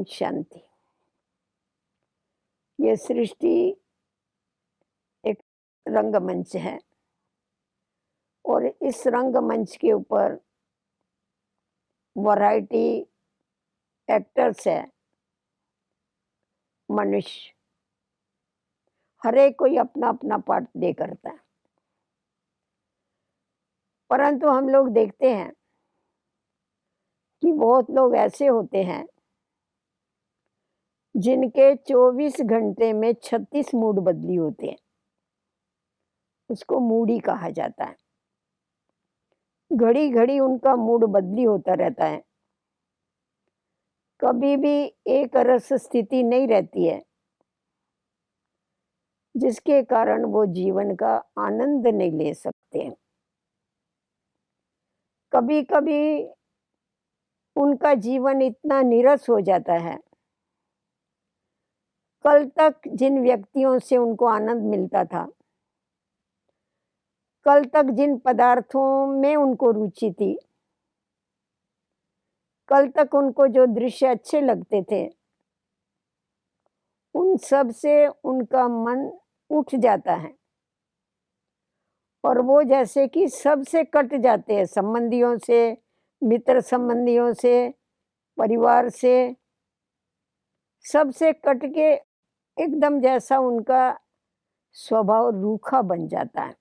ओम शांति। ये सृष्टि एक रंगमंच है और इस रंगमंच के ऊपर वैरायटी एक्टर्स है। मनुष्य हर एक कोई अपना अपना पार्ट प्ले करता है, परंतु हम लोग देखते हैं कि बहुत लोग ऐसे होते हैं जिनके 24 घंटे में 36 मूड बदली होते हैं। उसको मूडी कहा जाता है। घड़ी घड़ी उनका मूड बदली होता रहता है। कभी भी एक रस स्थिति नहीं रहती है, जिसके कारण वो जीवन का आनंद नहीं ले सकते हैं। कभी कभी उनका जीवन इतना नीरस हो जाता है, कल तक जिन व्यक्तियों से उनको आनंद मिलता था, कल तक जिन पदार्थों में उनको रुचि थी, कल तक उनको जो दृश्य अच्छे लगते थे, उन सब से उनका मन उठ जाता है और वो जैसे कि सबसे कट जाते हैं। संबंधियों से, मित्र संबंधियों से, परिवार से, सबसे कट के एकदम जैसा उनका स्वभाव रूखा बन जाता है।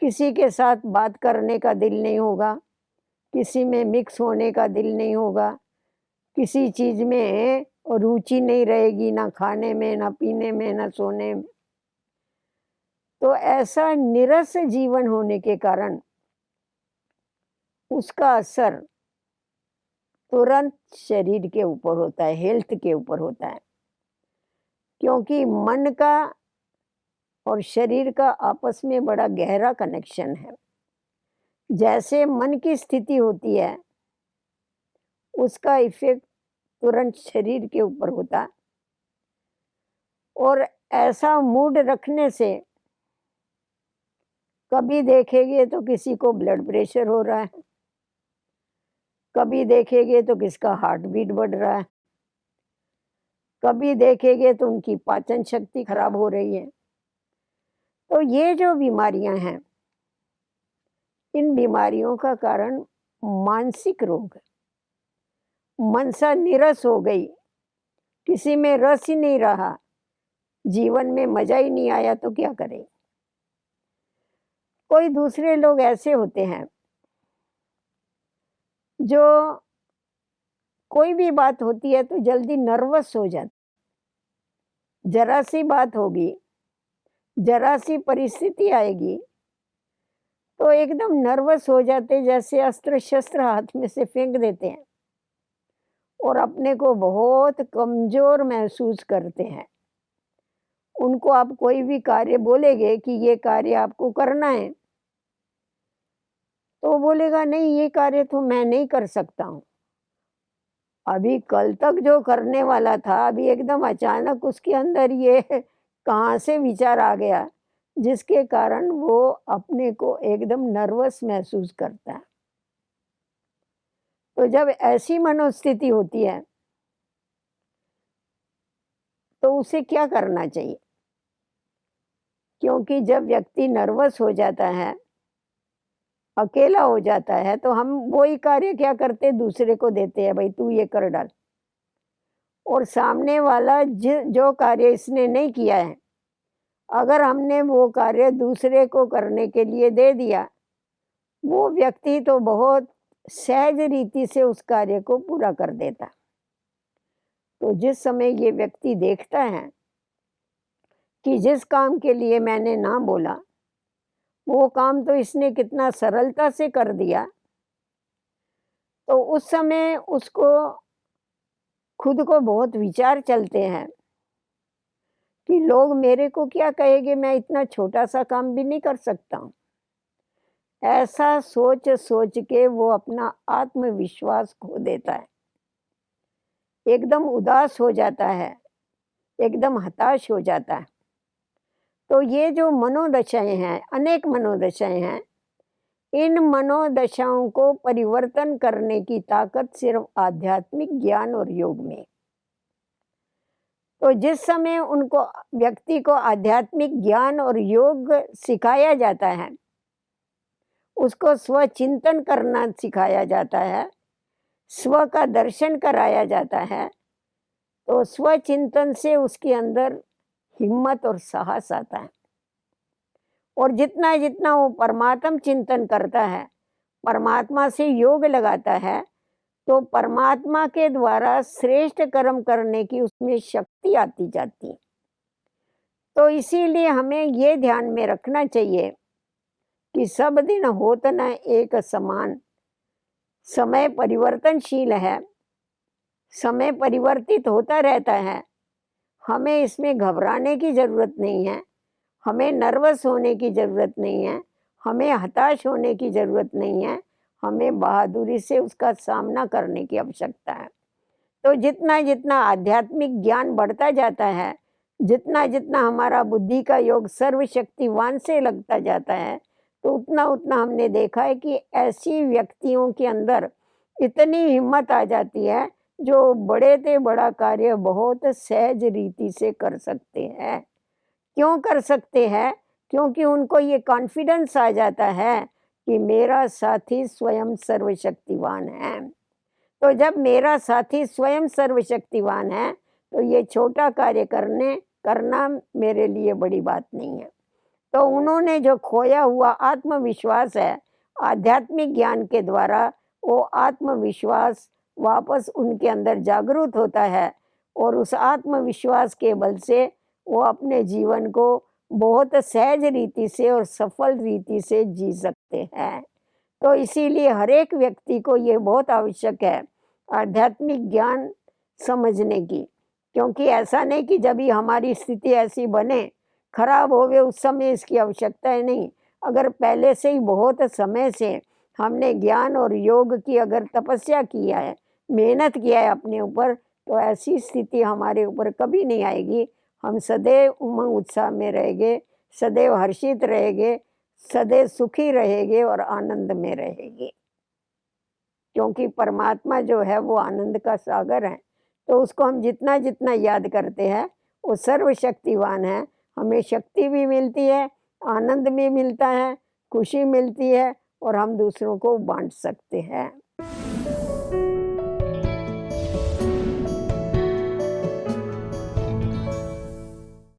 किसी के साथ बात करने का दिल नहीं होगा, किसी में मिक्स होने का दिल नहीं होगा, किसी चीज़ में रुचि नहीं रहेगी, ना खाने में, ना पीने में, ना सोने में। तो ऐसा नीरस जीवन होने के कारण उसका असर तुरंत शरीर के ऊपर होता है, हेल्थ के ऊपर होता है। क्योंकि मन का और शरीर का आपस में बड़ा गहरा कनेक्शन है। जैसे मन की स्थिति होती है, उसका इफेक्ट तुरंत शरीर के ऊपर होता है। और ऐसा मूड रखने से कभी देखेंगे तो किसी को ब्लड प्रेशर हो रहा है, कभी देखेंगे तो किसका हार्ट बीट बढ़ रहा है, कभी देखेंगे तो उनकी पाचन शक्ति खराब हो रही है। तो ये जो बीमारियां हैं, इन बीमारियों का कारण मानसिक रोग है। मनसा नीरस हो गई, किसी में रस ही नहीं रहा, जीवन में मजा ही नहीं आया, तो क्या करें। कोई दूसरे लोग ऐसे होते हैं जो कोई भी बात होती है तो जल्दी नर्वस हो जाते। जरा सी बात होगी, जरा सी परिस्थिति आएगी तो एकदम नर्वस हो जाते, जैसे अस्त्र शस्त्र हाथ में से फेंक देते हैं और अपने को बहुत कमजोर महसूस करते हैं। उनको आप कोई भी कार्य बोलेंगे कि ये कार्य आपको करना है, तो वो बोलेगा नहीं, ये कार्य तो मैं नहीं कर सकता हूँ। अभी कल तक जो करने वाला था, अभी एकदम अचानक उसके अंदर ये कहाँ से विचार आ गया, जिसके कारण वो अपने को एकदम नर्वस महसूस करता है। तो जब ऐसी मनोस्थिति होती है तो उसे क्या करना चाहिए? क्योंकि जब व्यक्ति नर्वस हो जाता है, अकेला हो जाता है, तो हम वही कार्य क्या करते, दूसरे को देते हैं, भाई तू ये कर डाल। और सामने वाला जो कार्य इसने नहीं किया है, अगर हमने वो कार्य दूसरे को करने के लिए दे दिया, वो व्यक्ति तो बहुत सहज रीति से उस कार्य को पूरा कर देता। तो जिस समय ये व्यक्ति देखता है कि जिस काम के लिए मैंने ना बोला, वो काम तो इसने कितना सरलता से कर दिया, तो उस समय उसको खुद को बहुत विचार चलते हैं कि लोग मेरे को क्या कहेंगे, मैं इतना छोटा सा काम भी नहीं कर सकता हूँ। ऐसा सोच सोच के वो अपना आत्मविश्वास खो देता है, एकदम उदास हो जाता है, एकदम हताश हो जाता है। तो ये जो मनोदशाएं हैं, अनेक मनोदशाएं हैं, इन मनोदशाओं को परिवर्तन करने की ताकत सिर्फ आध्यात्मिक ज्ञान और योग में। तो जिस समय उनको व्यक्ति को आध्यात्मिक ज्ञान और योग सिखाया जाता है, उसको स्वचिंतन करना सिखाया जाता है, स्व का दर्शन कराया जाता है, तो स्वचिंतन से उसके अंदर हिम्मत और साहस आता है। और जितना जितना वो परमात्म चिंतन करता है, परमात्मा से योग लगाता है, तो परमात्मा के द्वारा श्रेष्ठ कर्म करने की उसमें शक्ति आती जाती है। तो इसीलिए हमें ये ध्यान में रखना चाहिए कि सब दिन होत न एक समान। समय परिवर्तनशील है, समय परिवर्तित होता रहता है। हमें इसमें घबराने की ज़रूरत नहीं है, हमें नर्वस होने की ज़रूरत नहीं है, हमें हताश होने की ज़रूरत नहीं है, हमें बहादुरी से उसका सामना करने की आवश्यकता है। तो जितना जितना आध्यात्मिक ज्ञान बढ़ता जाता है, जितना जितना हमारा बुद्धि का योग सर्वशक्तिवान से लगता जाता है, तो उतना उतना हमने देखा है कि ऐसी व्यक्तियों के अंदर इतनी हिम्मत आ जाती है जो बड़े से बड़ा कार्य बहुत सहज रीति से कर सकते हैं। क्यों कर सकते हैं? क्योंकि उनको ये कॉन्फिडेंस आ जाता है कि मेरा साथी स्वयं सर्वशक्तिवान है। तो जब मेरा साथी स्वयं सर्वशक्तिवान है, तो ये छोटा कार्य करना मेरे लिए बड़ी बात नहीं है। तो उन्होंने जो खोया हुआ आत्मविश्वास है, आध्यात्मिक ज्ञान के द्वारा वो आत्मविश्वास वापस उनके अंदर जागृत होता है और उस आत्मविश्वास के बल से वो अपने जीवन को बहुत सहज रीति से और सफल रीति से जी सकते हैं। तो इसीलिए हर एक व्यक्ति को ये बहुत आवश्यक है आध्यात्मिक ज्ञान समझने की, क्योंकि ऐसा नहीं कि जब ही हमारी स्थिति ऐसी बने, खराब हो गए, उस समय इसकी आवश्यकता है नहीं। अगर पहले से ही बहुत समय से हमने ज्ञान और योग की अगर तपस्या किया है, मेहनत किया है अपने ऊपर, तो ऐसी स्थिति हमारे ऊपर कभी नहीं आएगी। हम सदैव उमंग उत्साह में रहेंगे, सदैव हर्षित रहेंगे, सदैव सुखी रहेंगे और आनंद में रहेंगे। क्योंकि परमात्मा जो है वो आनंद का सागर है, तो उसको हम जितना जितना याद करते हैं वो सर्वशक्तिवान है। हमें शक्ति भी मिलती है, आनंद भी मिलता है, खुशी मिलती है और हम दूसरों को बांट सकते हैं।